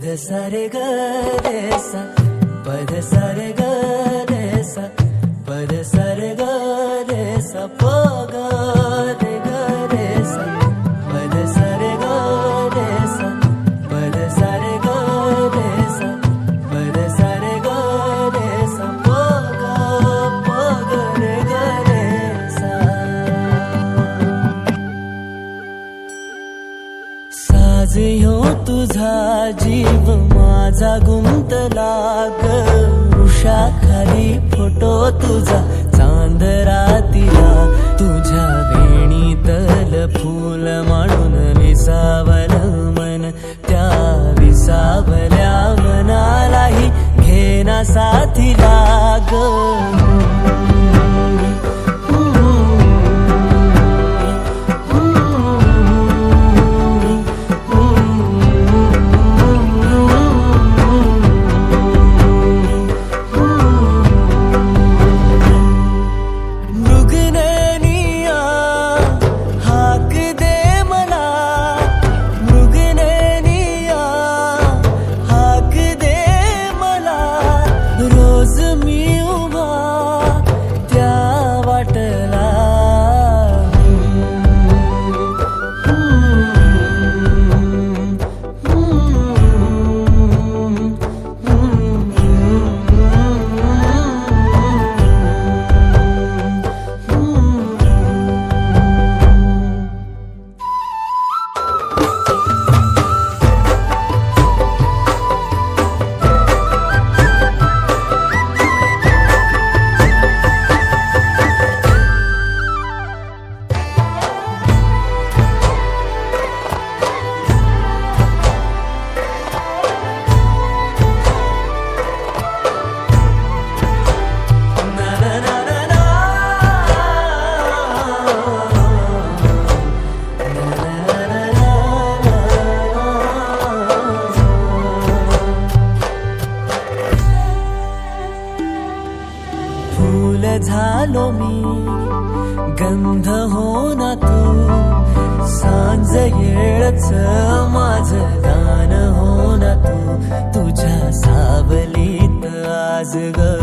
पद सा रे ग रे सा, पद सा रे ग रे सा, पद सा रे ग रे सा, प ग रे ग रे सा, पद सा रे ग रे सा, पद सा रे ग रे सा, पद सा रे ग रे सा, प ग रे ग रे सा. साज ह्यो तुझा जीव माझा गुंतला ग, उषाखाली फोटो तुझा चांदरातीला, तुझ्या वेणीतल फूल म्हणून विसावल मन, त्या विसावल्या मनालाही घेना साथीला ग. फूल झालो मी, गंध हो ना तू, सांज येळच माझं गाणं हो ना तू, तुझ्या सावलीत आज ग